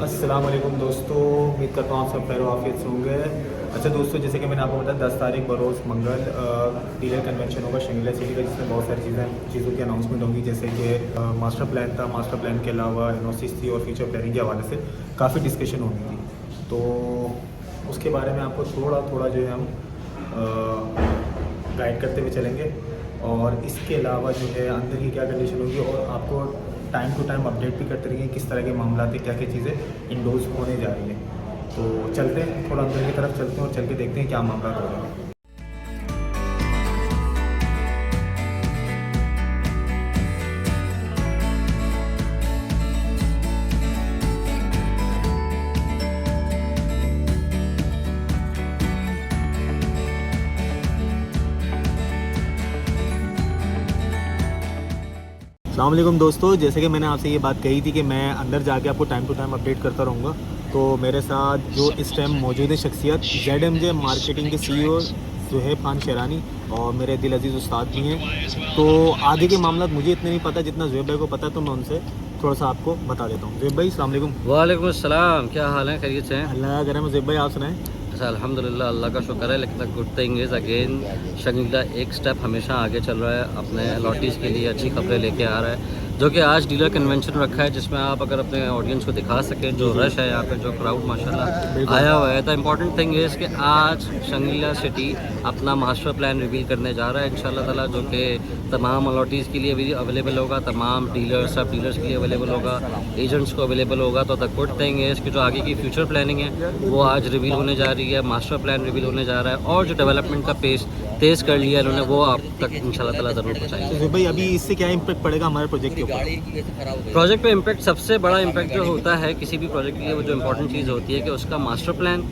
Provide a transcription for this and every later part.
अस्सलाम वालेकुम दोस्तों, उम्मीद करता हूँ आप सब खैर आफियत से होंगे। अच्छा दोस्तों, जैसे कि मैंने आपको बताया 10 तारीख बरोज़ मंगल डीलर कन्वेंशन होगा शंगीला सिटी का, जिसमें बहुत सारी चीज़ों की अनाउंसमेंट होंगी, जैसे कि मास्टर प्लान था। मास्टर प्लान के अलावा एनओसीज थी और फ्यूचर प्लानिंग के हवाले से काफ़ी डिस्कशन होनी थी। तो उसके बारे में आपको थोड़ा थोड़ा जो है हम गाइड करते हुए चलेंगे, और इसके अलावा जो है अंदर की क्या कंडीशन होगी, और आपको टाइम टू टाइम अपडेट भी करते रहेंगे किस तरह के मामला थे, क्या क्या चीज़ें इंडोर्स होने जा रही हैं। तो चलते हैं, थोड़ा अंदर की तरफ चलते हैं और चल के देखते हैं क्या मामला हो रहा है। अस्सलाम वालेकुम दोस्तों, जैसे कि मैंने आपसे ये बात कही थी कि मैं अंदर जाके आपको टाइम टू टाइम अपडेट करता रहूँगा। तो मेरे साथ जो इस टाइम मौजूद है शख्सियत ZMJ मार्केटिंग के CEO ज़ुहैब खान शेरानी, और मेरे दिल अजीज़ उस्ताद भी हैं। तो आगे के मामला मुझे इतने नहीं पता जितना ज़ुहैब भाई को पता है, तो मैं उनसे थोड़ा सा आपको बता देता हूँ। ज़ुहैब भाई अस्सलाम वालेकुम। वालेकुम अस्सलाम, क्या हाल है? खैरियत से हैं? अल्लाह का करम है। ज़ुहैब भाई आप सुनाएं। अच्छा, अल्हम्दुलिल्लाह, अल्लाह का शुक्र है। लेकिन गुड थिंग इज़ अगेन शंगीला एक स्टेप हमेशा आगे चल रहा है, अपने लॉटीज़ के लिए अच्छी खबरें लेके आ रहा है, जो कि आज डीलर कन्वेंशन रखा है, जिसमें आप अगर अपने ऑडियंस को दिखा सकें जो रश है यहाँ पे, जो क्राउड माशाल्लाह आया हुआ है। द इम्पॉर्टेंट थिंग इज़ कि आज शंगीला सिटी अपना मास्टर प्लान रिवील करने जा रहा है इंशाल्लाह ताला, जो कि तमाम लॉटीज़ के लिए भी अवेलेबल होगा, तमाम डीलर सब डीलर्स के लिए अवेलेबल होगा, एजेंट्स को अवेलेबल होगा। तो द गुड थिंग इज़ कि जो आगे की फ्यूचर प्लानिंग है वो आज रिवील होने जा रही है, मास्टर प्लान रिवील होने जा रहा है, और जो डेवलपमेंट का पेस तेज़ कर लिया है उन्होंने, वो आप तक इंशाल्लाह ताला ज़रूर पहुँचाएंगे। तो ज़ुहैब भाई अभी इससे क्या इम्पैक्ट पड़ेगा हमारे प्रोजेक्ट के ऊपर? प्रोजेक्ट पे इम्पैक्ट, सबसे बड़ा इम्पैक्ट जो होता है किसी भी प्रोजेक्ट के लिए, वो जो इम्पोर्टेंट चीज़ होती है कि उसका मास्टर प्लान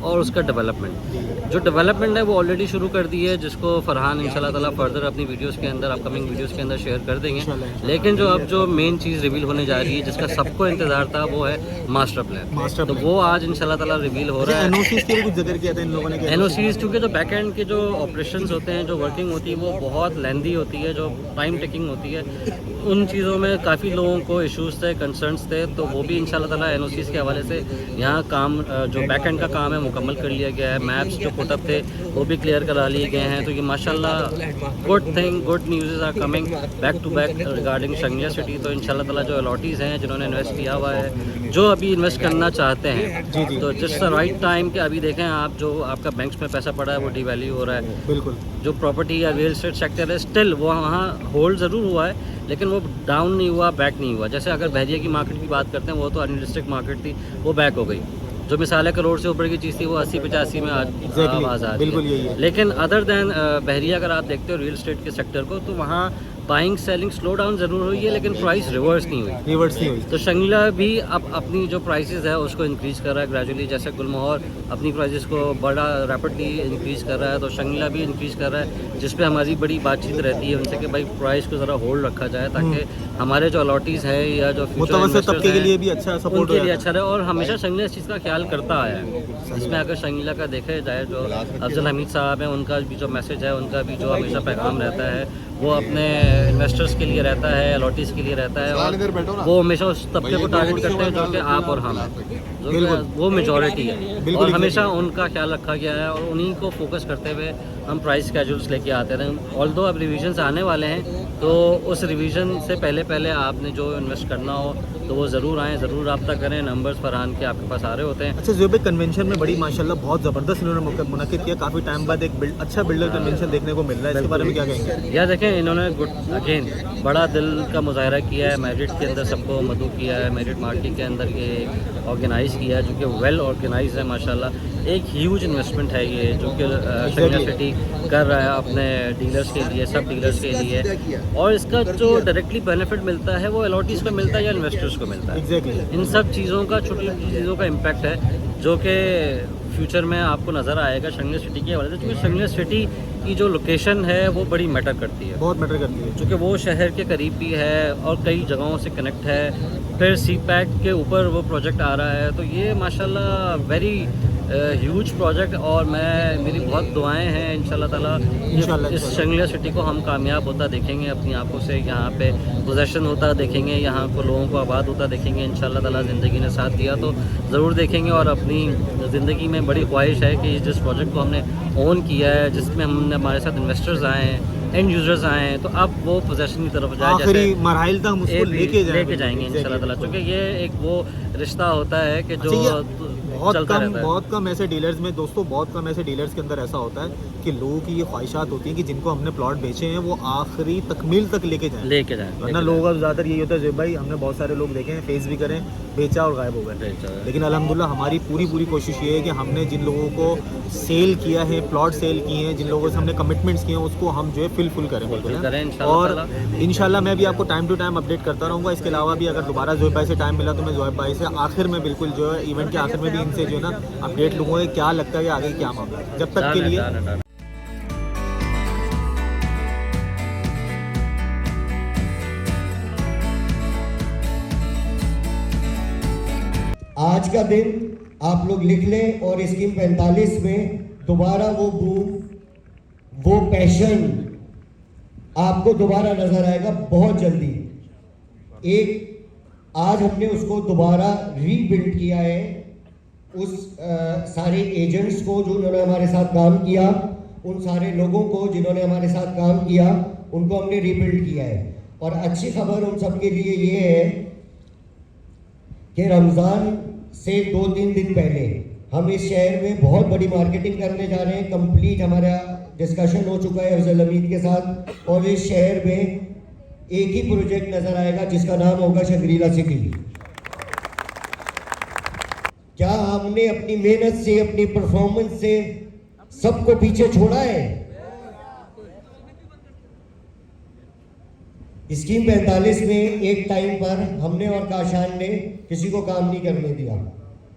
और उसका डेवलपमेंट। जो डेवलपमेंट है वो ऑलरेडी शुरू कर दी है, जिसको फरहान इंशाल्लाह ताला फर्दर अपनी वीडियोस के अंदर, अपकमिंग वीडियोस के अंदर शेयर कर देंगे। लेकिन जो अब जो मेन चीज़ रिवील होने जा रही है, जिसका सबको इंतजार था, वो है मास्टर प्लान। तो वो आज इंशाल्लाह ताला रिवील हो रहा है। एनओसीज के भी कुछ जिक्र किया था इन लोगों ने। एनओसीज, क्योंकि जो बैक एंड के जो ऑपरेशंस होते हैं, जो वर्किंग होती है, वो बहुत लेंदी होती है, जो टाइम टेकिंग होती है, उन चीज़ों में काफ़ी लोगों को इश्यूज़ थे, कंसर्न्स थे। तो वो भी इंशाल्लाह ताला एनओसीज के हवाले से यहाँ काम, जो बैक एंड का काम है, मुकम्मल कर लिया गया है। मैप्स जो पुटअप थे वो भी क्लियर करा लिए गए हैं। तो ये माशाल्लाह good thing, good news are coming back to back regarding Shangla city. तो इंशाल्लाह ताला जो अलॉटीज़ हैं, जिन्होंने इन्वेस्ट किया हुआ है, जो अभी इन्वेस्ट करना चाहते हैं, तो जस्ट द राइट टाइम कि अभी देखें आप, जो आपका बैंक्स में पैसा पड़ा है वो डिवैल्यू हो रहा है। बिल्कुल। जो प्रॉपर्टी या रियल एस्टेट सेक्टर है, स्टिल वो वहाँ होल्ड ज़रूर हुआ है, लेकिन वो डाउन नहीं हुआ, बैक नहीं हुआ। जैसे अगर बहरिया की मार्केट की बात करते हैं, वो तो अनरिस्ट्रिक्ट मार्केट थी, वो बैक हो गई। जो मिसाल है करोड़ से ऊपर की चीज़ थी, वो 80-85 में आवाज़ आ रही है। लेकिन अदर दैन बहरिया, अगर आप देखते हो रियल एस्टेट के सेक्टर को, तो वहाँ बाइंग सेलिंग स्लो डाउन ज़रूर हुई है, लेकिन प्राइस रिवर्स नहीं हुई। तो शंगीला भी अब अपनी जो प्राइसेस है उसको इंक्रीज़ कर रहा है ग्रेजुअली। जैसे गुलमोहर अपनी प्राइसेस को बड़ा रैपिडली इंक्रीज़ कर रहा है, तो शंगीला भी इंक्रीज़ कर रहा है, जिस पे हमारी बड़ी बातचीत रहती है उनसे कि भाई प्राइस को ज़रा होल्ड रखा जाए, ताकि हमारे जो अलॉटीज़ है या जो फ्यूचर तबके के लिए भी अच्छा सपोर्ट उनके लिए अच्छा रहे। और हमेशा शंगीला इस चीज़ का ख्याल करता आया है। इसमें अगर शंगीला का देखा जाए, जो अफजल हमीद साहब हैं, उनका भी जो मैसेज है, उनका भी जो हमेशा पैगाम रहता है, वो अपने इन्वेस्टर्स के लिए रहता है, अलॉटीज़ के लिए रहता है, और वो हमेशा उस तबके को टारगेट करते हैं जो कि आप और हम, जो वो मेजॉरिटी है, और हमेशा उनका ख्याल रखा गया है, और उन्हीं को फोकस करते हुए हम प्राइस स्केड्यूल्स लेके आते रहे। ऑल्दो अब रिविजन्स आने वाले हैं, तो उस रिवीजन से पहले आपने जो इन्वेस्ट करना हो तो वो ज़रूर आएँ, ज़रूर रब्ता करें। नंबर्स फरहान के आपके पास आ रहे होते हैं। अच्छा ज़ुहैब भाई, कन्वेंशन में बड़ी माशाल्लाह बहुत ज़बरदस्त इन्होंने मुनक़िद किया। काफ़ी टाइम बाद एक अच्छा बिल्डर कन्वेंशन देखने को मिल रहा है, इसके बारे में क्या कहेंगे? यार देखें, इन्होंने अगेन बड़ा दिल का मुजाहरा किया है, मेरिट के अंदर सबको मदू किया है, मेरिट मार्केट के अंदर ये ऑर्गेनाइज़ किया है, जो कि वेल ऑर्गेनाइज है माशाल्लाह। एक ह्यूज इन्वेस्टमेंट है ये, जो कि शंगीला सिटी कर रहा है अपने डीलर्स के लिए, सब डीलर्स के लिए, और इसका जो डायरेक्टली बेनिफिट मिलता है वो अलॉटीज़ को मिलता है या इन्वेस्टर्स को मिलता है। इन सब चीज़ों का, छोटी छोटी चीज़ों का इम्पैक्ट है, जो कि फ्यूचर में आपको नज़र आएगा शंगीला सिटी के हवाले से। क्योंकि शंगीला सिटी की जो लोकेशन है वो बड़ी मैटर करती है, बहुत मैटर करती है, क्योंकि वो शहर के करीब भी है और कई जगहों से कनेक्ट है। फिर सी पैक के ऊपर वो प्रोजेक्ट आ रहा है, तो ये माशाल्लाह वेरी ह्यूज प्रोजेक्ट। और मेरी बहुत दुआएं हैं इंशाल्लाह ताला इस शंगलिया सिटी को हम कामयाब होता देखेंगे अपनी आंखों से, यहाँ पे पोजेशन होता देखेंगे, यहाँ को लोगों को आबाद होता देखेंगे इंशाल्लाह ताला। ज़िंदगी ने साथ दिया तो ज़रूर देखेंगे। और अपनी ज़िंदगी में बड़ी ख्वाहिश है कि जिस प्रोजेक्ट को हमने ओन किया है, जिसमें हमने हमारे साथ इन्वेस्टर्स आए हैं, एंड यूजर्स आए हैं, तो अब वो पोजेशन की तरफ जाए, आखिरी मरहल तक हम उसको लेके जाएंगे इंशाल्लाह ताला। क्योंकि ये एक वो रिश्ता होता है कि जो बहुत कम ऐसे डीलर्स में दोस्तों, बहुत कम ऐसे डीलर्स के अंदर ऐसा होता है कि लोगों की ये ख्वाहिशात होती हैं कि जिनको हमने प्लॉट बेचे हैं वो आखिरी तकमील तक लेके जाएं। वरना लोगों का ज़्यादातर यही होता है भाई, हमने बहुत सारे लोग देखे हैं फेस भी करें, बेचा और गायब हो गए। लेकिन अल्हम्दुलिल्लाह हमारी पूरी कोशिश ये है कि हमने जिन लोगों को सेल किया है, प्लॉट सेल किए हैं, जिन लोगों से हमने कमिटमेंट्स किए हैं, उसको हम जो है फुल करें और इंशाल्लाह मैं भी आपको टाइम टू टाइम अपडेट करता रहूँगा। इसके अलावा भी अगर दोबारा जोहेब भाई से टाइम मिला तो मैं जोहेब भाई से आखिर में बिल्कुल जो है इवेंट के आखिर में भी इनसे जो है ना अपडेट लूँगा कि क्या लगता है कि आगे क्या मामला है। जब तक के लिए आज का दिन आप लोग लिख लें और स्कीम 45 में दोबारा वो बूम, वो पैशन आपको दोबारा नजर आएगा बहुत जल्दी। आज हमने उसको दोबारा रीबिल्ड किया है। उस सारे एजेंट्स को जिन्होंने हमारे साथ काम किया, उन सारे लोगों को जिन्होंने हमारे साथ काम किया, उनको हमने रीबिल्ड किया है। और अच्छी खबर उन सबके लिए ये है कि रमज़ान से 2-3 दिन पहले हम इस शहर में बहुत बड़ी मार्केटिंग करने जा रहे हैं। कंप्लीट हमारा डिस्कशन हो चुका है अफजल हमीद के साथ, और इस शहर में एक ही प्रोजेक्ट नजर आएगा जिसका नाम होगा शंग्रीला सिटी। क्या हमने अपनी मेहनत से, अपनी परफॉर्मेंस से सबको पीछे छोड़ा है? स्कीम 45 में एक टाइम पर हमने और काशान ने किसी को काम नहीं करने दिया।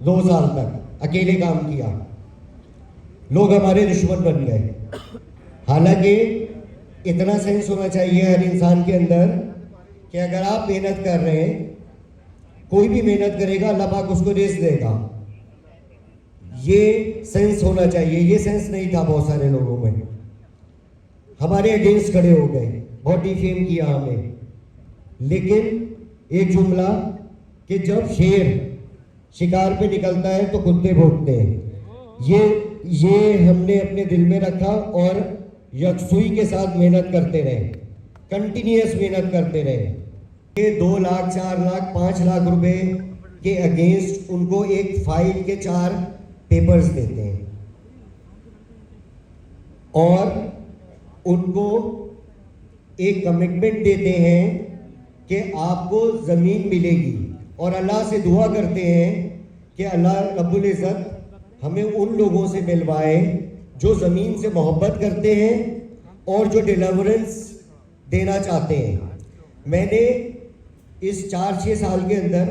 2 साल तक अकेले काम किया, लोग हमारे दुश्मन बन गए। हालांकि इतना सेंस होना चाहिए हर इंसान के अंदर कि अगर आप मेहनत कर रहे हैं, कोई भी मेहनत करेगा अल्लाह पाक उसको रिज़्क़ देगा। ये सेंस होना चाहिए। ये सेंस नहीं था बहुत सारे लोगों में। हमारे अगेंस्ट खड़े हो गए, बहुत डिफेम किया हमें। लेकिन एक जुमला कि जब शेर शिकार पे निकलता है तो कुत्ते भौंकते हैं, ये हमने अपने दिल में रखा और यकसुई के साथ मेहनत करते रहे, कंटिन्यूअस मेहनत करते रहे। ये 2 लाख, 4 लाख, 5 लाख रुपए के अगेंस्ट उनको एक फाइल के 4 पेपर्स देते हैं और उनको एक कमिटमेंट देते हैं कि आपको ज़मीन मिलेगी, और अल्लाह से दुआ करते हैं कि अल्लाह रब्बुल इज़्ज़त हमें उन लोगों से मिलवाए जो ज़मीन से मोहब्बत करते हैं और जो डिलीवरेंस देना चाहते हैं। मैंने इस 4-6 साल के अंदर,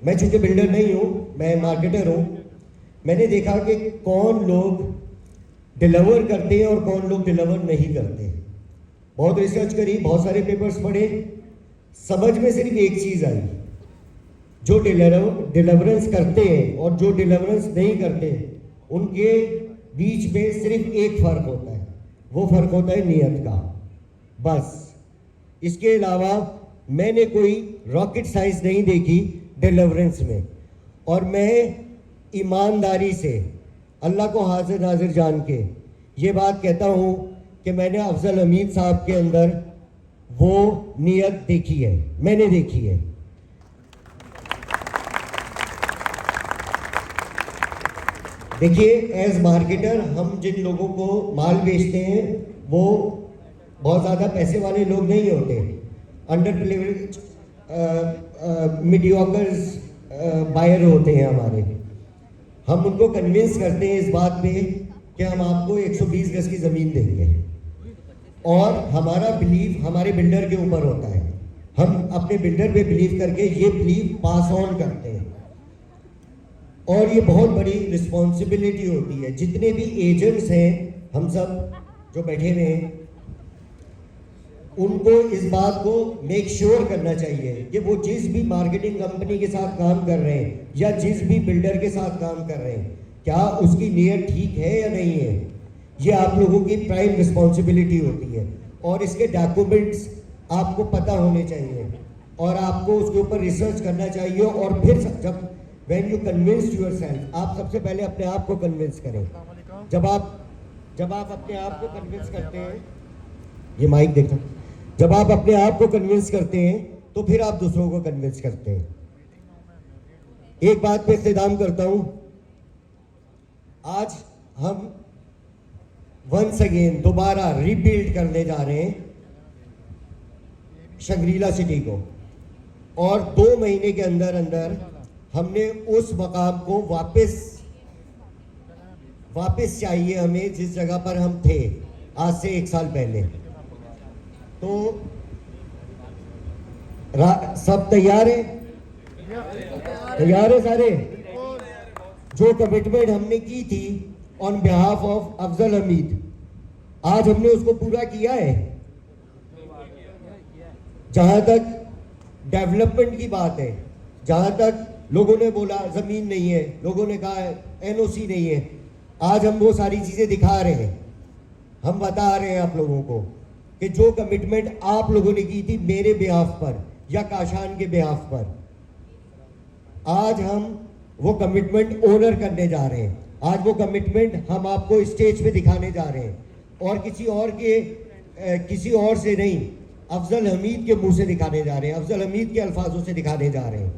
मैं चूँकि बिल्डर नहीं हूँ, मैं मार्केटर हूँ, मैंने देखा कि कौन लोग डिलीवर करते हैं और कौन लोग डिलीवर नहीं करते। बहुत रिसर्च करी, बहुत सारे पेपर्स पढ़े, समझ में सिर्फ एक चीज़ आई, जो डिलीवरेंस करते हैं और जो डिलीवरेंस नहीं करते उनके बीच में सिर्फ एक फ़र्क होता है, वो फ़र्क होता है नीयत का, बस। इसके अलावा मैंने कोई रॉकेट साइंस नहीं देखी डिलीवरेंस में। और मैं ईमानदारी से अल्लाह को हाजिर नाजिर जान के ये बात कहता हूँ कि मैंने अफजल हमीद साहब के अंदर वो नीयत देखी है, मैंने देखी है। देखिए, एज मार्केटर हम जिन लोगों को माल बेचते हैं वो बहुत ज़्यादा पैसे वाले लोग नहीं होते, अंडर प्रिविलेज्ड मीडियोकर्स बायर होते हैं हमारे। हम उनको कन्विंस करते हैं इस बात पे कि हम आपको 120 गज की ज़मीन देंगे, और हमारा बिलीव हमारे बिल्डर के ऊपर होता है। हम अपने बिल्डर पे बिलीव करके ये बिलीव पास ऑन करते हैं, और ये बहुत बड़ी रिस्पॉन्सिबिलिटी होती है। जितने भी एजेंट्स हैं, हम सब जो बैठे हुए हैं, उनको इस बात को मेक श्योर करना चाहिए कि वो जिस भी मार्केटिंग कंपनी के साथ काम कर रहे हैं या जिस भी बिल्डर के साथ काम कर रहे हैं, क्या उसकी नीयत ठीक है या नहीं है, ये आप लोगों की प्राइम रिस्पॉन्सिबिलिटी होती है। और इसके डॉक्यूमेंट्स आपको पता होने चाहिए और आपको उसके ऊपर रिसर्च करना चाहिए। और फिर जब व्हेन यू कन्विंस योरसेल्फ, आप सबसे पहले अपने आप को कन्विंस करें। जब आप अपने आप को कन्विंस करते हैं, ये माइक देखो, जब आप अपने आप को कन्विंस करते हैं तो फिर आप दूसरों को कन्विंस करते हैं। एक बात पे इख्तिताम करता हूं, आज हम वंस अगेन दोबारा रीबिल्ड करने जा रहे हैं शंग्रीला सिटी को, और 2 महीने के अंदर अंदर हमने उस मकाम को वापस चाहिए हमें जिस जगह पर हम थे आज से 1 साल पहले। तो सब तैयार है? तैयार है सारे? जो कमिटमेंट हमने की थी on behalf of Afzal Hamid, आज हमने उसको पूरा किया है। जहां तक डेवलपमेंट की बात है, जहां तक लोगों ने बोला जमीन नहीं है, लोगों ने कहा एनओसी नहीं है, आज हम वो सारी चीजें दिखा रहे हैं। हम बता रहे हैं आप लोगों को कि जो कमिटमेंट आप लोगों ने की थी मेरे बिहाफ पर या काशान के बिहाफ पर, आज हम वो कमिटमेंट ऑनर करने जा रहे हैं। आज वो कमिटमेंट हम आपको स्टेज पे दिखाने जा रहे हैं, और किसी और से नहीं, अफजल हमीद के मुंह से दिखाने जा रहे हैं, अफजल हमीद के अल्फाजों से दिखाने जा रहे हैं।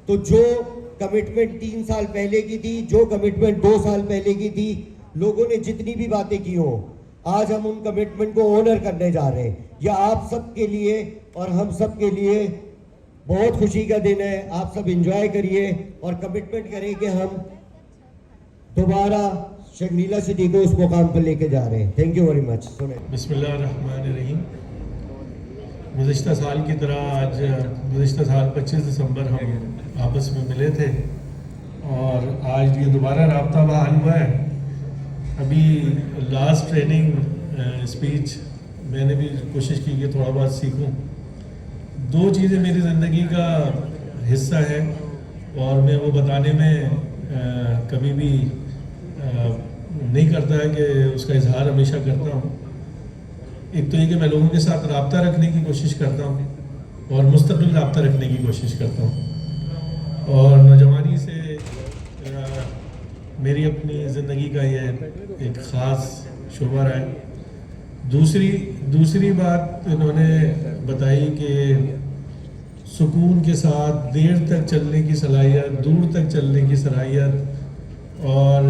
तो जो कमिटमेंट 3 साल पहले की थी, जो कमिटमेंट 2 साल पहले की थी, लोगों ने जितनी भी बातें की हो, आज हम उन कमिटमेंट को ऑनर करने जा रहे हैं। यह आप सब के लिए और हम सब के लिए बहुत खुशी का दिन है। आप सब एंजॉय करिए और कमिटमेंट करें कि हम दोबारा शंग्रीला सिटी को उस मुकाम पर लेके जा रहे हैं। Thank you very much. सुने बिस्मिल्लाहिर्रहमानिर्रहीम। गुज़िश्ता साल की तरह आज गुज़िश्ता साल 25 दिसंबर हम आपस में मिले थे और आज ये दोबारा राब्ता बहाल हुआ है। अभी लास्ट ट्रेनिंग स्पीच मैंने भी कोशिश की कि थोड़ा बहुत सीखूं। 2 चीज़ें मेरी ज़िंदगी का हिस्सा है और मैं वो बताने में कभी भी नहीं करता है कि उसका इजहार हमेशा करता हूँ। एक तो ये कि मैं लोगों के साथ राब्ता रखने की कोशिश करता हूँ और मुस्तकिल राब्ता रखने की कोशिश करता हूँ, और नौजवानी से मेरी अपनी ज़िंदगी का ये एक ख़ास शोबा रहा है। दूसरी बात इन्होंने बताई कि सुकून के साथ देर तक चलने की सलाहियत, दूर तक चलने की सलाहियत, और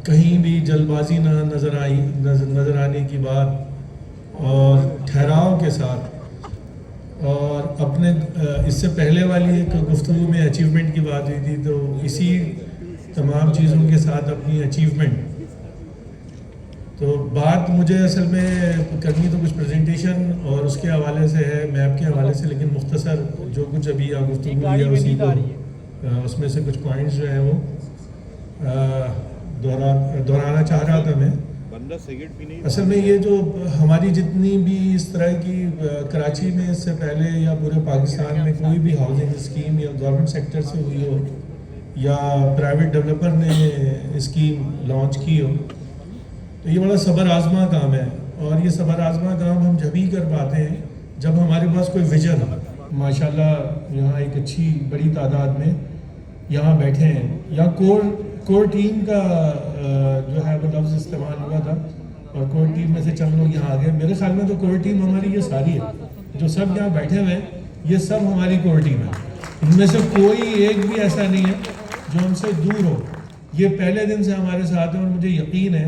कहीं भी जल्दबाजी ना नज़र आने की बात, और ठहराव के साथ। और अपने इससे पहले वाली एक गुफ्तगू में अचीवमेंट की बात हुई थी, तो इसी तमाम चीज़ों के साथ अपनी अचीवमेंट। तो बात मुझे असल में करनी तो कुछ प्रेजेंटेशन और उसके हवाले से है, मैप के हवाले से, लेकिन मुख्तसर जो कुछ अभी गुफ्तगू हुई है उसी को उसमें से कुछ पॉइंट्स जो हैं वो दोहराना चाह रहा था मैं। असल में ये जो हमारी जितनी भी इस तरह की कराची में इससे पहले या पूरे पाकिस्तान में कोई भी हाउसिंग स्कीम या गवर्नमेंट सेक्टर से हुई हो या प्राइवेट डेवलपर ने स्कीम लॉन्च की हो, तो ये बड़ा सबर आज़मा काम है। और ये सबर आज़मा काम हम जब ही कर पाते हैं जब हमारे पास कोई विजन हो। माशाल्लाह यहाँ एक अच्छी बड़ी तादाद में यहाँ बैठे हैं। यहाँ कोर टीम का जो है वो लफ्ज़ इस्तेमाल हुआ था, और कोर टीम में से चंद लोग यहाँ आ गए। मेरे ख्याल में तो कोर टीम हमारी ये सारी है, जो सब यहाँ बैठे हुए हैं ये सब हमारी कोर टीम है। इनमें से कोई एक भी ऐसा नहीं है जो हमसे दूर हो। ये पहले दिन से हमारे साथ हैं और मुझे यकीन है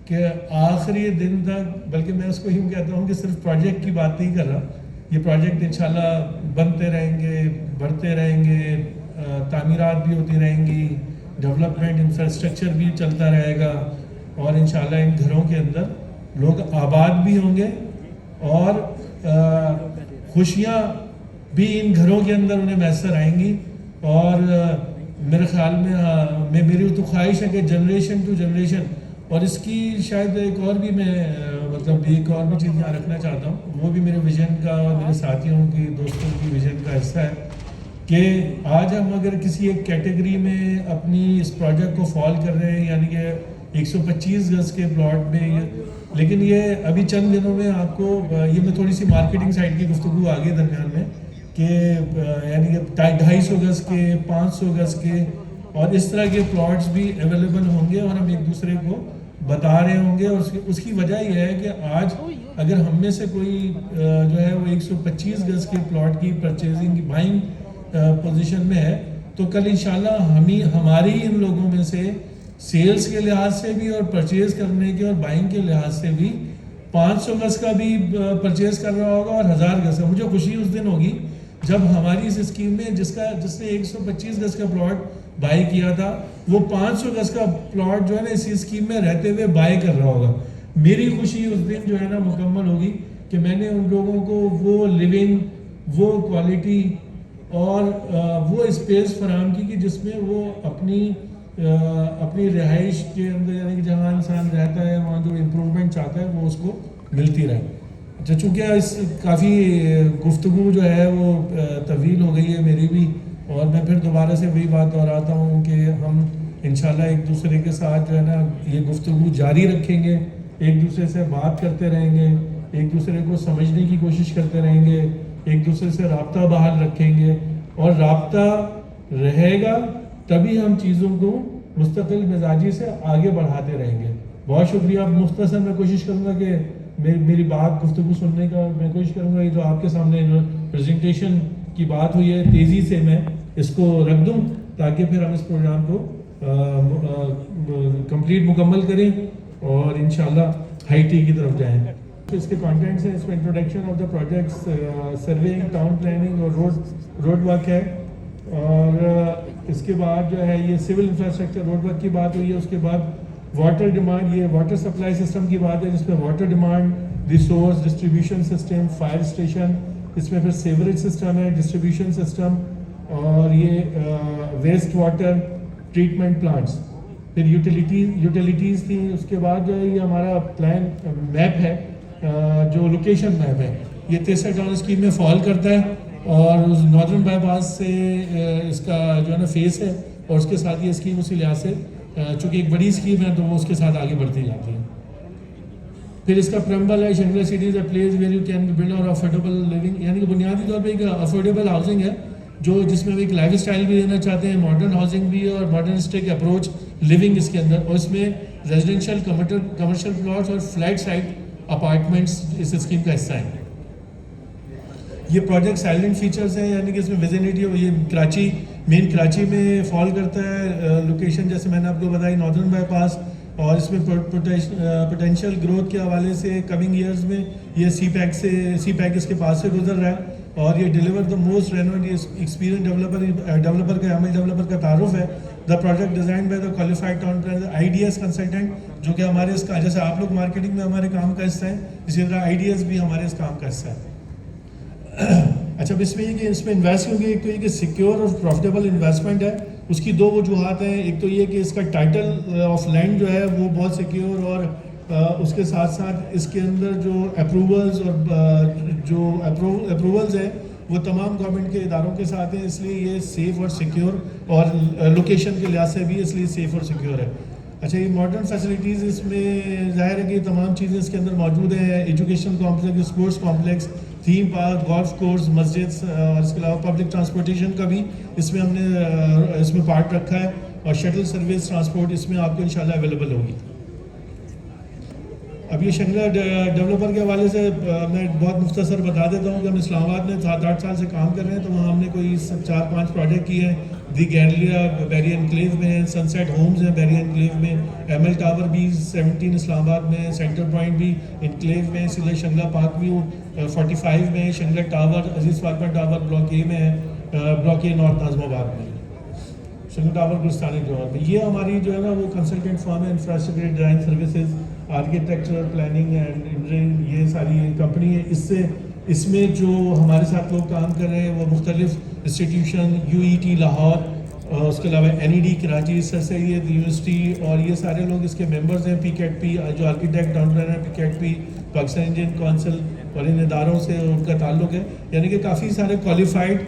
कि आखिरी दिन तक, बल्कि मैं उसको यूँ कहता हूँ कि सिर्फ प्रोजेक्ट की बात नहीं कर रहा, ये प्रोजेक्ट इंशाल्लाह बनते रहेंगे, बढ़ते रहेंगे, तामीरात भी होती रहेंगी, डेवलपमेंट इंफ्रास्ट्रक्चर भी चलता रहेगा, और इंशाल्लाह इन घरों के अंदर लोग आबाद भी होंगे और खुशियाँ भी इन घरों के अंदर उन्हें मैसर आएंगी। और मेरे ख्याल में मेरी तो ख्वाहिश है कि जनरेशन टू जनरेशन, और इसकी शायद एक और भी मैं मतलब एक और भी चीज़ यहाँ रखना चाहता हूँ, वो भी मेरे विजन का और मेरे साथियों की दोस्तों की विजन का हिस्सा है कि आज हम अगर किसी एक कैटेगरी में अपनी इस प्रोजेक्ट को फॉल कर रहे हैं, यानी कि 125 गज के प्लॉट में, लेकिन ये अभी चंद दिनों में आपको ये मैं थोड़ी सी मार्केटिंग साइड की गुफ्तगू आगे दरमियान में कि यानी कि 250 गज के 500 गज के और इस तरह के प्लॉट्स भी अवेलेबल होंगे और हम एक दूसरे को बता रहे होंगे। और उसकी वजह यह है कि आज अगर हम में से कोई जो है वो 125 गज के प्लॉट की परचेजिंग की बाइंग पोजीशन में है, तो कल इंशाल्लाह हमारी इन लोगों में से सेल्स के लिहाज से भी और परचेज करने के और बाइंग के लिहाज से भी 500 गज का भी परचेज कर रहा होगा और 1000 गज का। मुझे खुशी उस दिन होगी जब हमारी इस स्कीम में जिसने 125 गज का प्लॉट बाय किया था वो 500 गज का प्लॉट जो है ना इसी स्कीम में रहते हुए बाय कर रहा होगा। मेरी खुशी उस दिन जो है ना मुकम्मल होगी कि मैंने उन लोगों को वो लिविंग, वो क्वालिटी और वो स्पेस फराहम की कि जिसमें वो अपनी रिहाइश के अंदर, यानी कि जहाँ इंसान रहता है वहाँ जो इम्प्रूवमेंट चाहता है वो उसको मिलती रहे। अच्छा, चूँकि इस काफ़ी गुफ्तगू जो है वो तवील हो गई है मेरी भी, और मैं फिर दोबारा से वही बात दोहराता हूँ कि हम इंशाल्लाह एक दूसरे के साथ जो है ना ये गुफ्तगू जारी रखेंगे, एक दूसरे से बात करते रहेंगे, एक दूसरे को समझने की कोशिश करते रहेंगे, एक दूसरे से राब्ता बहाल रखेंगे, और राब्ता रहेगा तभी हम चीज़ों को मुस्तकिल मिजाजी से आगे बढ़ाते रहेंगे। बहुत शुक्रिया। अब मुख्तसर मैं कोशिश करूँगा कि मेरी बात गुफ्तगू सुनने का मैं कोशिश करूँगा। ये जो आपके सामने प्रेजेंटेशन की बात हुई है तेज़ी से मैं इसको रख दूँ ताकि फिर हम इस प्रोग्राम को कंप्लीट मुकम्मल करें और इंशाल्लाह हाई टी की तरफ जाएँ। इसके कंटेंट्स हैं, इसमें introduction of the projects, surveying, town planning और रोड वर्क है, और इसके बाद जो है ये सिविल इंफ्रास्ट्रक्चर रोड वर्क की बात हुई है। उसके बाद वाटर डिमांड, ये वाटर सप्लाई सिस्टम की बात है जिसमें water demand, resource distribution system, fire station, इसमें फिर सीवरेज सिस्टम है, डिस्ट्रीब्यूशन सिस्टम, और ये वेस्ट वाटर ट्रीटमेंट प्लांट्स, फिर यूटिलिटीज़ थी। उसके बाद जो है ये हमारा प्लान मैप है, जो लोकेशन मैप है, ये 63 टाउन स्कीम में फॉल करता है और उस नॉर्दर्न बाईपास से इसका जो है ना फेस है, और उसके साथ ये स्कीम उसी लिहाज से चूँकि एक बड़ी स्कीम है तो वो उसके साथ आगे बढ़ती जाती है। फिर इसका प्रम्बल है, Shangla city is a place where you can build or affordable living, यानी कि बुनियादी तौर पे एक अफोर्डेबल हाउसिंग है जो जिसमें एक लाइफ स्टाइल भी देना चाहते हैं, मॉडर्न हाउसिंग भी है और मॉडर्निस्टिक अप्रोच लिविंग इसके अंदर, और इसमें रेजिडेंशियल, कमर्शियल प्लॉट्स और फ्लैट साइट अपार्टमेंट्स इस स्कीम का हिस्सा है। ये प्रोजेक्ट साइलेंट फीचर्स हैं, यानी कि इसमें विजिबिलिटी, ये कराची, मेन कराची में फॉल करता है लोकेशन, जैसे मैंने आपको बताई नॉर्दर्न बाईपास, और इसमें पोटेंशियल ग्रोथ के हवाले से कमिंग ईयर्स में ये सी पैक इसके पास से गुजर रहा है, और ये deliver the most renovate experience developer का एमएल डेवलपर का तारुफ है। The project design by the qualified town planner IDS consultant, जो कि हमारे इसका, जैसे आप लोग मार्केटिंग में हमारे काम का हिस्सा है, इसी तरह आईडीएस भी हमारे इस काम का हिस्सा है। अच्छा, अब इसमें ये कि इसमें इन्वेस्ट होगी, एक तो ये कि सिक्योर और प्रॉफिटेबल इन्वेस्टमेंट है, उसकी दो वजूहत हैं। एक तो ये कि इसका टाइटल ऑफ लैंड जो है वो बहुत सिक्योर, और उसके साथ साथ इसके अंदर जो अप्रूवल्स और जो अप्रूवल्स हैं वो तमाम गवर्नमेंट के इदारों के साथ हैं, इसलिए ये सेफ़ और सिक्योर, और लोकेशन के लिहाज से भी इसलिए सेफ़ और सिक्योर है। अच्छा, ये मॉडर्न फैसिलिटीज़ इसमें ज़ाहिर है कि तमाम चीज़ें इसके अंदर मौजूद हैं, education complex, sports complex, theme park, golf course, मस्जिद, और इसके अलावा पब्लिक ट्रांसपोर्टेशन का भी इसमें हमने इसमें पार्ट रखा है, और शटल सर्विस ट्रांसपोर्ट इसमें आपको इंशाल्लाह अवेलेबल होगी। अब ये शंगला डेवलपर के हवाले से मैं बहुत मुख्तसर बता देता हूँ कि हम इस्लामाबाद में 7-8 साल से काम कर रहे हैं, तो वहाँ हमने कोई 4-5 प्रोजेक्ट किए हैं। दी गैलिया बैरियर एनक्लेव में, सनसेट होम्स हैं बैरियर एनक्लेव में, एमएल टावर भी 17 इस्लामाबाद में, सेंटर पॉइंट भी एनक्लेव में, सीधे शंगला पार्क व्यू 45 में, Shangla tower, Aziz Fatima tower block A में है, ब्लॉक ए नॉर्थ नाज़िमाबाद में, शंगला टावर गुलिस्तानी जौहर में। ये हमारी जो है ना वो कंसल्टेंट फर्म है, infrastructure design services, architecture, planning and engineering, ये सारी कंपनी है। इसमें जो हमारे साथ लोग काम कर रहे हैं वो मुख्तलिफ इंस्टीट्यूशन, यूईटी लाहौर, उसके अलावा NED Karachi, sir Syed university, और ये सारे लोग इसके मेंबर्स हैं। पीकेटपी जो आर्किटेक्ट टाउन प्लानर, पीकेटपी पाकिस्तान इंडियन काउंसिल और इन इदारों से उनका ताल्लुक़ है, यानी कि काफ़ी सारे क्वालिफाइड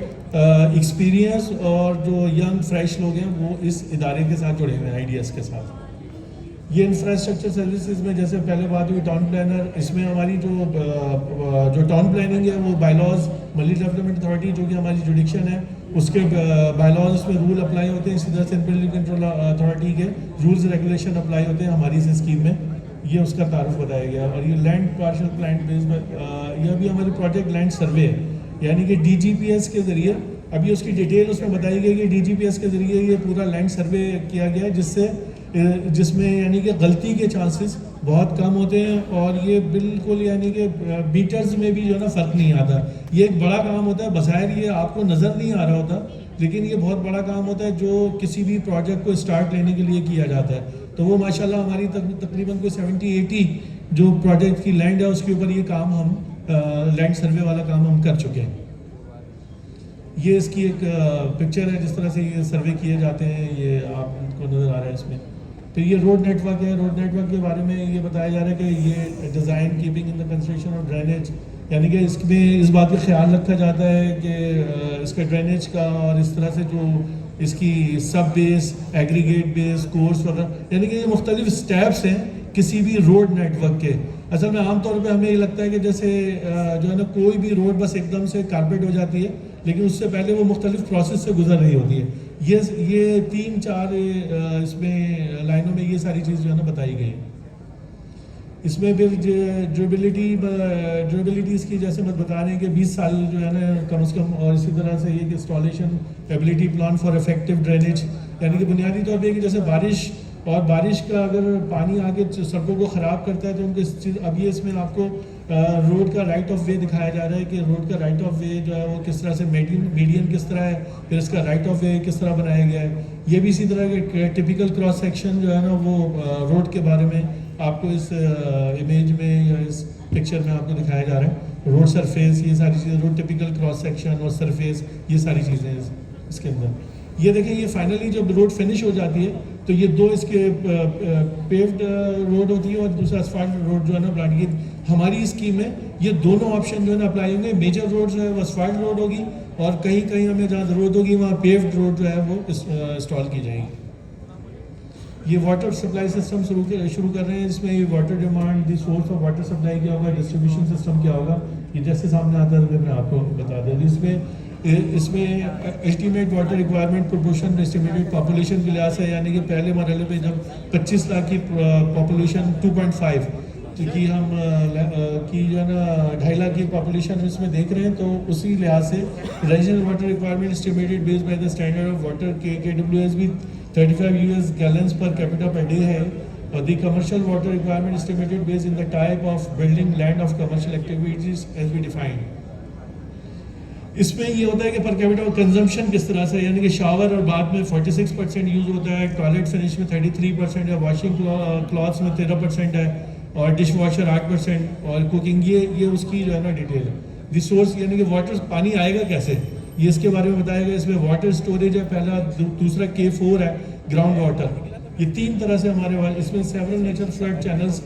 एक्सपीरियंस और जो यंग फ्रेश लोग हैं वो इस इदारे के साथ जुड़े हुए हैं IDS के साथ। ये इंफ्रास्ट्रक्चर सर्विसेज में जैसे पहले बात हुई टाउन प्लानर, इसमें हमारी जो टाउन प्लानिंग है वो बायलॉज मल्टी डेवलपमेंट अथॉरिटी जो कि हमारी जुडिक्शन है उसके बायलॉज उसमें रूल अप्लाई होते हैं। इसी तरह से बिल्डिंग कंट्रोल अथॉरिटी के रूल्स रेगुलेशन अप्लाई होते हैं हमारी इस स्कीम में, ये उसका तारुफ बताया गया। और ये लैंड पार्शल प्लान बेस यह भी हमारी प्रोजेक्ट लैंड सर्वे है, यानी कि DGPS के ज़रिए, अभी उसकी डिटेल उसमें बताई गई कि DGPS के ज़रिए ये पूरा लैंड सर्वे किया गया है जिसमें यानी कि गलती के चांसेस बहुत कम होते हैं और ये बिल्कुल यानी कि बीटर्स में भी जो है ना फ़र्क नहीं आता। ये एक बड़ा काम होता है, बज़ाहिर ये आपको नज़र नहीं आ रहा होता, लेकिन ये बहुत बड़ा काम होता है जो किसी भी प्रोजेक्ट को स्टार्ट लेने के लिए किया जाता है। तो वो माशाल्लाह हमारी तकरीबन कोई 70-80 जो प्रोजेक्ट की लैंड है उसके ऊपर ये काम हम लैंड सर्वे वाला काम हम कर चुके हैं। ये इसकी एक पिक्चर है जिस तरह से ये सर्वे किए जाते हैं, ये आपको नज़र आ रहा है इसमें। फिर ये रोड नेटवर्क है, रोड नेटवर्क के बारे में ये बताया जा रहा है कि ये design keeping in the construction और ड्रेनेज, यानी कि इसमें इस बात का ख्याल रखा जाता है कि इसका ड्रेनेज का और इस तरह से जो इसकी सब बेस, एग्रीगेट बेस, कोर्स वगैरह, यानी कि ये मुख्तलिफ स्टेप्स हैं किसी भी रोड नेटवर्क के। असल में आमतौर पे हमें ये लगता है कि जैसे जो है ना कोई भी रोड बस एकदम से कारपेट हो जाती है, लेकिन उससे पहले वो मुख्तलिफ प्रोसेस से गुजर रही होती है। ये 3-4 इसमें लाइनों में ये सारी चीज़ जो है ना बताई गई है। इसमें फिर ड्यूरेबिलिटी इसकी जैसे मत बता रहे हैं कि 20 साल जो है ना कम से कम, और इसी तरह से ये कि installation ability plan for effective drainage, यानी कि बुनियादी तौर पे कि जैसे बारिश का अगर पानी आके सड़कों को ख़राब करता है तो उनके चीज़, अब ये इसमें आपको रोड का राइट ऑफ वे दिखाया जा रहा है कि रोड का राइट ऑफ वे जो है वो किस तरह से मीडियन किस तरह है, फिर इसका राइट ऑफ वे किस तरह बनाया गया है। ये भी इसी तरह के टिपिकल क्रॉस सेक्शन जो है ना वो रोड के बारे में आपको इस इमेज में या इस पिक्चर में आपको दिखाया जा रहा है। रोड सरफेस, ये सारी चीज़ें, रोड टिपिकल क्रॉस सेक्शन और सरफेस, ये सारी चीज़ें इसके अंदर। ये देखें, ये फाइनली जब रोड फिनिश हो जाती है तो ये दो इसके पेव्ड रोड होती है और दूसरा असफाल्ट रोड जो है ना प्लान, ये हमारी स्कीम में ये दोनों ऑप्शन जो है ना अप्लाई होंगे। मेजर रोड जो है वो असफाल्ट रोड होगी और कहीं कहीं हमें जहाँ ज़रूरत होगी वहाँ पेव्ड रोड जो है वो इंस्टॉल की जाएगी। ये वाटर सप्लाई सिस्टम शुरू कर रहे हैं, इसमें ये water demand, the source of water supply क्या होगा, डिस्ट्रीब्यूशन सिस्टम क्या होगा, ये जैसे सामने आता है मैं आपको बता दें। इसमें estimate water requirement proportion estimated population के लिहाज से, यानी कि पहले मरहले में जब 25 लाख की पॉपुलेशन 2.5 की हम की जो है ना 2.5 लाख की पॉपुलेशन इसमें देख रहे हैं, तो उसी लिहाज से regional water requirement estimated based by the standard of water KWS भी 35 US gallons per capita per day है। और the commercial water requirement estimated based in the type of building land of commercial activities as we defined. इसमें ये होता है कि per capita consumption किस तरह से, यानी कि शावर और बाथ में 46% यूज़ होता है, टॉयलेट फिनिश में 33% है, वॉशिंग क्लॉथ्स में 13% है और डिश वॉशर 8% और कुकिंग, ये उसकी जो है ना डिटेल है। रिसोर्स यानी कि वाटर, पानी आएगा कैसे, ये इसके बारे में बताया गया। इसमें वाटर स्टोरेज है पहला, दूसरा K4 है ग्राउंड वाटर, ये 3 तरह से हमारे पास। इसमें सेवरल नेचुरल फ्लड चैनल्स,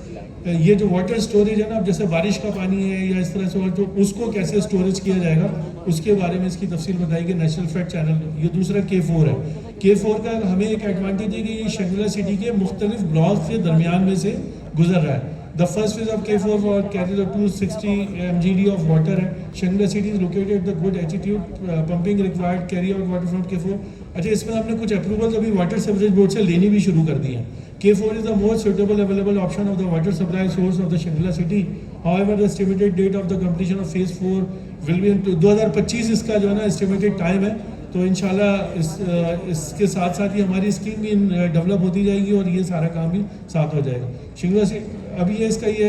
ये जो वाटर स्टोरेज है ना, अब जैसे बारिश का पानी है या इस तरह से, और जो उसको कैसे स्टोरेज किया जाएगा उसके बारे में इसकी तफसील बताई कि नेचुरल फ्लड चैनल। ये दूसरा K4 है। K4 का हमें एक एडवांटेज है कि ये शंगला सिटी के मुख्तलिफ ब्लॉक्स के दरमियान में से गुजर रहा है। The first phase of K4 for carries of 260 mgd of water है। Shangla city is located at the good altitude, pumping required carry out water from K4। अच्छा, इसमें हमने कुछ अप्रूवल्स अभी वाटर सीवरेज बोर्ड से लेनी भी शुरू कर दी हैं। K4 is the most suitable available option of the water supply source of the Shangla city। However, the estimated date of the completion of phase 4 will be in 2025 इसका जो है ना एस्टिमेटेड टाइम है। तो इंशाल्लाह इसके साथ साथ ही हमारी स्कीम भी डेवलप होती जाएगी और ये सारा काम भी साथ हो जाएगा। शिंगला से अभी ये इसका ये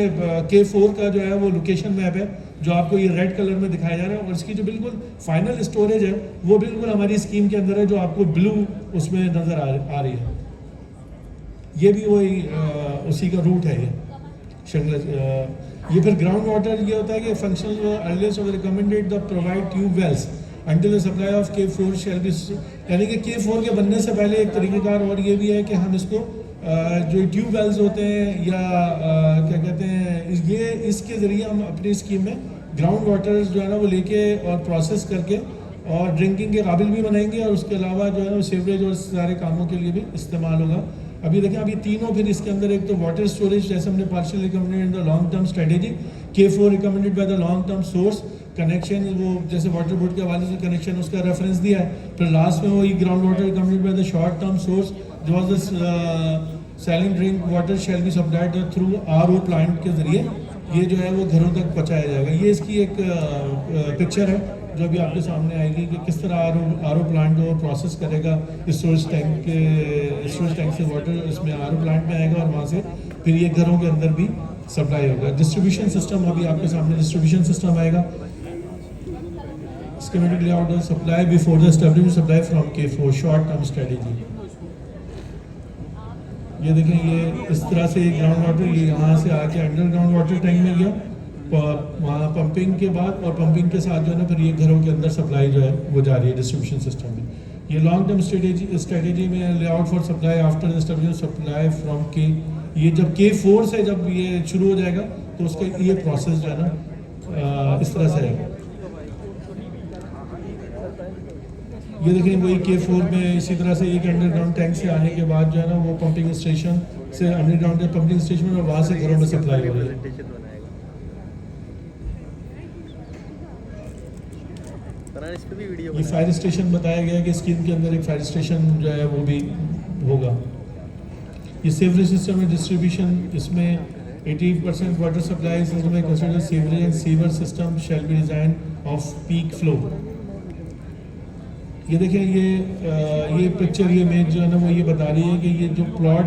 K4 का जो है वो लोकेशन मैप है जो आपको ये रेड कलर में दिखाया जा रहा है, और इसकी जो बिल्कुल फाइनल स्टोरेज है वो बिल्कुल हमारी स्कीम के अंदर है जो आपको ब्लू उसमें नज़र आ रही है। ये भी वही उसी का रूट है ये शिंगला। ये फिर ग्राउंड वाटर ये होता है कि functional earliest of recommended the provide tube wells until the supply of K4 shall be, यानी कि K4 के बनने से पहले एक तरीक़ेकार और ये भी है कि हम इसको जो ट्यूब वेल्स होते हैं या क्या कहते हैं, ये इसके ज़रिए हम अपनी स्कीम में ग्राउंड वाटर जो है ना वो लेके और प्रोसेस करके और ड्रिंकिंग के काबिल भी बनाएंगे, और उसके अलावा जो है ना वो सीवरेज और सारे कामों के लिए भी इस्तेमाल होगा। अभी देखें, अभी तीनों, फिर इसके अंदर एक तो वाटर स्टोरेज, जैसे हमने partial recommended in the long term strategy, K4 recommended by the long term source connection, वो जैसे वाटर बोर्ड के हवाले से कनेक्शन उसका रेफरेंस दिया है। फिर लास्ट में वो ground water recommended by the short term source जो was the selling drink water shall be supplied through RO plant के ज़रिए ये जो है वो घरों तक पहुँचाया जाएगा। ये इसकी एक पिक्चर है जो अभी आपके सामने आएगी कि किस तरह RO प्लांट जो प्रोसेस करेगा स्टोरेज टैंक से वाटर इसमें RO प्लांट में आएगा और वहाँ से फिर ये घरों के अंदर भी सप्लाई होगा। डिस्ट्रीब्यूशन सिस्टम, अभी आपके सामने डिस्ट्रीब्यूशन सिस्टम आएगा। Schematic layout of supply before the establishment supply from K4 short term strategy। ये देखें, ये इस तरह से ग्राउंड वाटर ये यहाँ से आके अंडरग्राउंड वाटर टैंक में गया, वहाँ पंपिंग के बाद और पंपिंग के साथ जो है ना फिर ये घरों के अंदर सप्लाई जो है वो जा रही है डिस्ट्रीब्यूशन सिस्टम में। ये लॉन्ग टर्म स्ट्रेटेजी में layout for supply after establishment supply from K, ये जब K4 से जब ये शुरू हो जाएगा तो उसका ये प्रोसेस जो है ना इस तरह से है। ये देखें, वही K4 में इसी तरह से एक अंडरग्राउंड टैंक से आने के बाद जो है ना वो पंपिंग स्टेशन से अंडरग्राउंड पंपिंग स्टेशन और वहाँ से घरों में सप्लाई हो रही है। ये फायर स्टेशन बताया गया कि स्कीम के अंदर एक फायर स्टेशन जो है वो भी होगा। ये सीवरेज सिस्टम में डिस्ट्रीब्यूशन, इसमें 80% वाटर सप्लाई सिस्टम में consider sewerage and sewer system shall be design off peak flow. ये देखिए, ये पिक्चर, ये इमेज जो है ना वो ये बता रही है कि ये जो प्लॉट,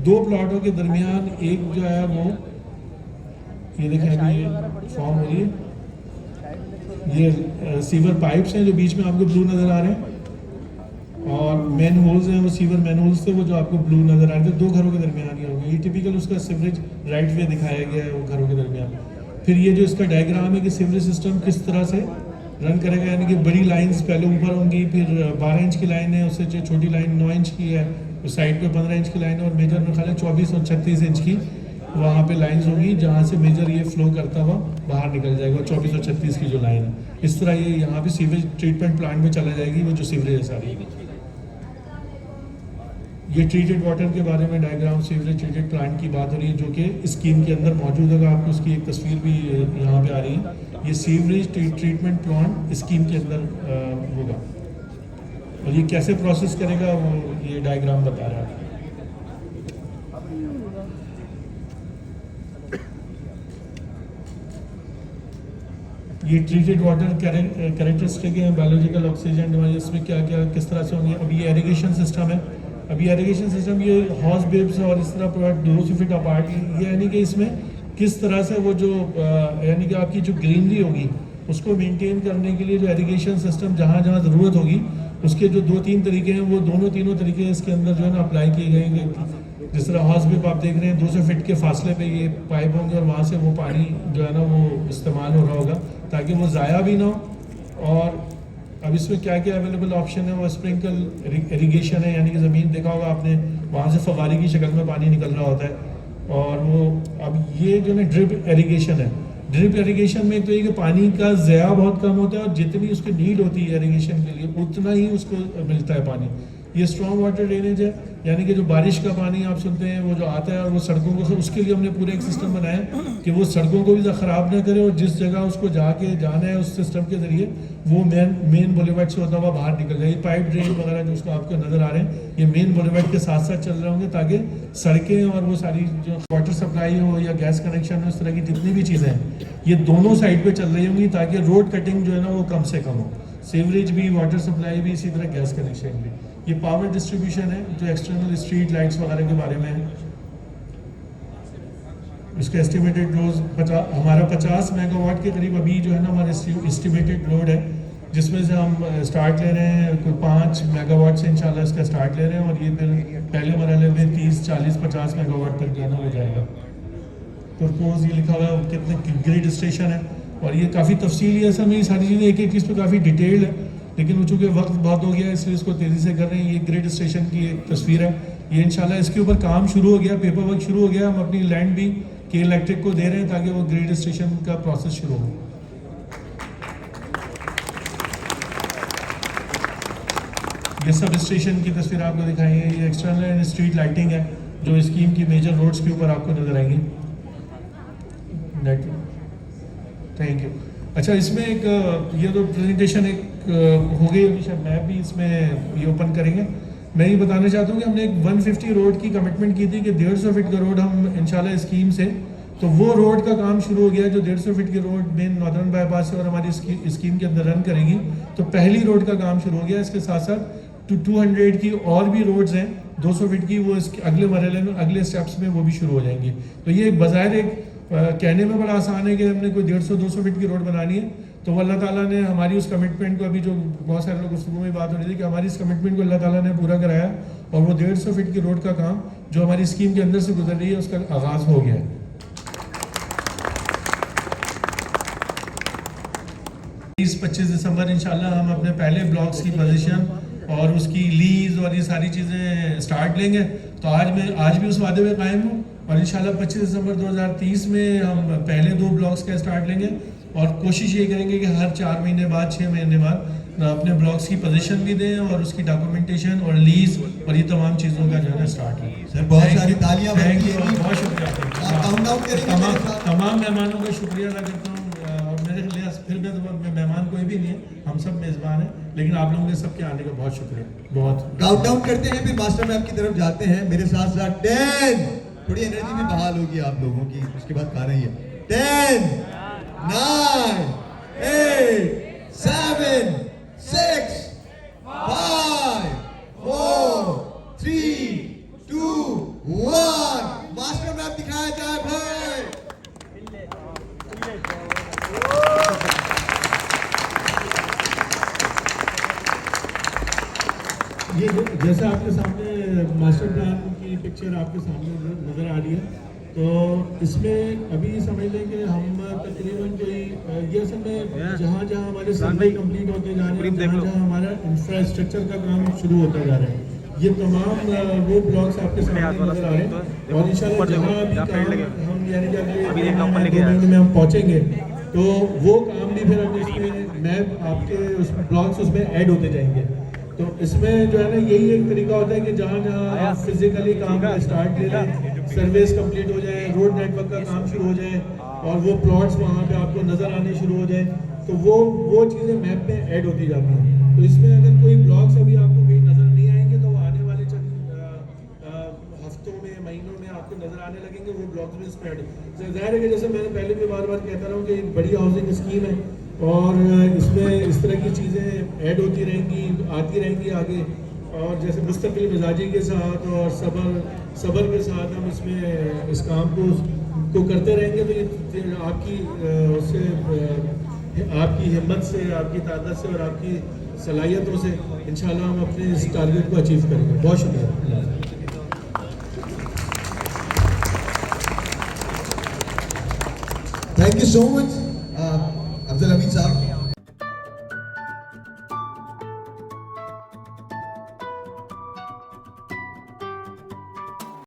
दो प्लॉटों के दरमियान एक जो है वो, ये देखें अभी ये फॉर्म हो रही है, ये सीवर पाइप्स हैं जो बीच में आपको ब्लू नज़र आ रहे हैं, और मैन होल्स हैं वो सीवर मैन होल्स थे वो जो आपको ब्लू नज़र आ रहे थे, दो घरों के दरमियान ही होंगे। ये टिपिकल उसका सीवरेज राइट वे दिखाया गया है वो घरों के दरमियान। फिर ये जो इसका डायग्राम है कि सीवरेज सिस्टम किस तरह से रन करेगा, यानी कि बड़ी लाइंस पहले ऊपर होंगी, फिर 12 इंच की लाइन है, उससे जो छोटी लाइन 9 इंच की है, तो साइड पे 15 इंच की लाइन है, और मेजर में खाली 24 और 36 इंच की वहाँ पे लाइंस होगी जहाँ से मेजर ये फ्लो करता हुआ बाहर निकल जाएगा, 24 और 36 की जो लाइन है। इस तरह ये यहाँ पे सीवेज ट्रीटमेंट प्लांट में चला जाएगी वो जो सीवरेज है सारी। ये ट्रीटेड वाटर के बारे में डायग्राम सीवरेज ट्रीटेड प्लांट की बात हो रही है जो कि स्कीम के अंदर मौजूद होगा। आपको उसकी एक तस्वीर भी यहाँ पे आ रही है। ये सीवरेज ट्रीटमेंट प्लांट स्कीम के अंदर होगा, और ये कैसे प्रोसेस करेगा वो ये डायग्राम बता रहा है। ये ट्रीटेड वाटर कैरेक्टरिस्टिक है, बायोलॉजिकल ऑक्सीजन इसमें क्या क्या किस तरह से होंगे। अभी ये इरिगेशन सिस्टम है, अभी इरिगेशन सिस्टम ये हॉर्स बेब्स और इस तरह प्रोवाइड 2 फीट अपार्ट, ये यानी कि इसमें किस तरह से वो जो यानी कि आपकी जो ग्रीनरी होगी उसको मेंटेन करने के लिए जो इरिगेशन सिस्टम जहाँ जहाँ ज़रूरत होगी उसके जो 2-3 तरीके हैं वो तीनों तरीके इसके अंदर जो है ना अप्लाई किए गए। जिस तरह हाउस बेब आप देख रहे हैं 200 फीट के फासले पे ये पाइप होंगे और वहाँ से वो पानी जो है ना वो इस्तेमाल हो रहा होगा ताकि वो ज़ाया भी ना हो। और अब इसमें क्या क्या अवेलेबल ऑप्शन है, वो स्प्रिंकल इरिगेशन है, यानी कि ज़मीन देखा होगा आपने वहाँ से फवारी की शक्ल में पानी निकल रहा होता है। और वो अब ये जो ना ड्रिप इरिगेशन है, ड्रिप इरिगेशन में तो ये कि पानी का ज़या बहुत कम होता है और जितनी उसकी नीड होती है इरिगेशन के लिए उतना ही उसको मिलता है पानी। ये स्ट्रॉन्ग वाटर ड्रेनेज है, यानी कि जो बारिश का पानी आप सुनते हैं वो जो आता है और वो सड़कों को, उसके लिए हमने पूरा एक सिस्टम बनाया है कि वो सड़कों को भी ख़राब ना करे और जिस जगह उसको जाके जाना है उस सिस्टम के ज़रिए वो मेन बुलेवार्ड से होता हुआ बाहर निकल जाए। पाइप ड्रेन वगैरह जो उसको आपको नज़र आ रहे हैं ये मेन बुलेवार्ड के साथ साथ चल रहे होंगे ताकि सड़कें और वो सारी जो वाटर सप्लाई हो या गैस कनेक्शन हो, इस तरह की जितनी भी चीज़ें हैं ये दोनों साइड पर चल रही होंगी ताकि रोड कटिंग जो है ना वो कम से कम हो, सीवरेज भी, वाटर सप्लाई भी, इसी तरह गैस कनेक्शन भी। ये पावर डिस्ट्रीब्यूशन है जो एक्सटर्नल स्ट्रीट लाइट्स वगैरह के बारे में है। इसका एस्टिमेटेड रोज हमारा 50 मेगावाट के करीब अभी जो है ना हमारा एस्टिमेटेड लोड है, जिसमें से हम स्टार्ट ले रहे हैं कोई 5 मेगावाट से इंशाल्लाह इसका स्टार्ट ले रहे हैं और ये फिर पहले मरहले में 30, 40, 50 मेगावाट तक जाना हो जाएगा। प्रपोज ये लिखा हुआ है कितने ग्रिड स्टेशन है और ये काफ़ी तफसीली है, सब ये सारी चीज़ें एक चीज़ पे काफ़ी डिटेल्ड है, लेकिन वो चूँकि वक्त बहुत हो गया है इसलिए इसको तेज़ी से कर रहे हैं। ये ग्रिड स्टेशन की एक तस्वीर है ये इंशाल्लाह इसके ऊपर काम शुरू हो गया, पेपर वर्क शुरू हो गया। हम अपनी लैंड भी के इलेक्ट्रिक को दे रहे हैं ताकि वो ग्रिड स्टेशन का प्रोसेस शुरू हो। ये सब स्टेशन की तस्वीर आपको दिखाई है। ये एक्सटर्नल एंड स्ट्रीट लाइटिंग है जो स्कीम की मेजर रोड्स के ऊपर आपको नजर आएंगी। Thank you. अच्छा, इसमें एक ये तो प्रेजेंटेशन एक हो गई, अभी शायद मैप भी इसमें ये ओपन करेंगे। मैं ये बताना चाहता हूँ कि हमने एक 150 रोड की कमिटमेंट की थी कि 150 फीट का रोड हम इंशाल्लाह स्कीम से, तो वो रोड का काम शुरू हो गया जो 150 फीट की रोड मेन नॉर्दर्न बाईपास से और हमारी स्कीम के अंदर रन करेगी। तो पहली रोड का काम शुरू हो गया। इसके साथ साथ 200 की और भी रोड्स हैं 200 फीट की, वो इसके अगले मरहले में, अगले स्टेप्स में वो भी शुरू हो जाएंगी। तो ये बज़ाहिर एक कहने में बड़ा आसान है कि हमने कोई 150-200 फीट की रोड बनानी है, तो अल्लाह ताला ने हमारी उस कमिटमेंट को, अभी जो बहुत सारे लोग गुफ्तगू में बात हो रही थी कि हमारी इस कमिटमेंट को अल्लाह ताला ने पूरा कराया और वो 150 फीट की रोड का काम जो हमारी स्कीम के अंदर से गुजर रही है उसका आगाज़ हो गया है। 25 दिसंबर इंशाल्लाह हम अपने पहले ब्लॉक्स की पोजीशन और उसकी लीज और ये सारी चीज़ें स्टार्ट लेंगे। तो आज भी उस वादे में कायम हूँ और इंशाल्लाह 25 दिसंबर 2030 में हम पहले 2 ब्लॉक्स का स्टार्ट लेंगे और कोशिश ये करेंगे कि हर 4 महीने बाद, 6 महीने बाद अपने ब्लॉक्स की पोजीशन भी दें और उसकी डॉक्यूमेंटेशन और लीज और ये तमाम चीज़ों का जो है स्टार्ट लें। सर बहुत सारी तालियां थैंक यू, बहुत शुक्रिया। तमाम मेहमानों का शुक्रिया अदा करता हूँ और मेरे लिए फिर मैं मेहमान कोई भी नहीं है, हम सब मेज़बान हैं, लेकिन आप लोगों के सबके आने का बहुत शुक्रिया। बहुत काउंटडाउन करते हैं, फिर मास्टर मैप की तरफ जाते हैं मेरे साथ साथ। 10, थोड़ी एनर्जी भी बहाल होगी आप लोगों की, उसके बाद खा रही है। 10, 9, 8, 7, 6, 5, 4, 3, 2, 1। मास्टर मैप दिखाया जाए भाई। ये जैसा आपके सामने मास्टर प्लान की पिक्चर आपके सामने नज़र आ रही है, तो इसमें अभी समझ लें कि हम तकरीबन कोई ये असल में जहाँ हमारे सर्वे कंप्लीट होते जा रहे हैं, जहाँ हमारा इंफ्रास्ट्रक्चर का काम शुरू होता जा रहा है, ये तमाम वो ब्लॉक्स आपके सामने नज़र आ रहे हैं और इंशाल्लाह जहाँ अभी काम हम यानी कि अगले 2 महीने में हम पहुँचेंगे तो वो काम भी फिर अब इसमें मैप आपके उस ब्लॉक्स उसमें ऐड होते जाएंगे। तो इसमें जो है ना यही एक तरीका होता है कि जहाँ आप फिजिकली काम स्टार्ट ले लें, सर्वेस कंप्लीट हो जाए, रोड नेटवर्क का काम शुरू हो जाए और वो प्लॉट्स वहाँ पे आपको नज़र आने शुरू हो जाए, तो वो चीज़ें मैप में ऐड होती जाती हैं। तो इसमें अगर कोई ब्लॉक्स अभी आपको कहीं नज़र नहीं आएंगे तो वो आने वाले चंद हफ्तों में, महीनों में आपको नज़र आने लगेंगे, वो ब्लॉक्स में स्प्रेड। ज़ाहिर है कि जैसे मैंने पहले भी बार बार कहता रहा हूँ कि एक बड़ी हाउसिंग स्कीम है और इसमें इस तरह की चीज़ें ऐड होती रहेंगी, आती रहेंगी आगे, और जैसे मुस्तकिल मिजाजी के साथ और सब्र के साथ हम इसमें इस काम को करते रहेंगे तो ये आपकी उससे आपकी हिम्मत से, आपकी ताकत से और आपकी सलाहियतों से इंशाल्लाह हम अपने इस टारगेट को अचीव करेंगे। बहुत शुक्रिया। Thank you so much Afzal Hamid साहब।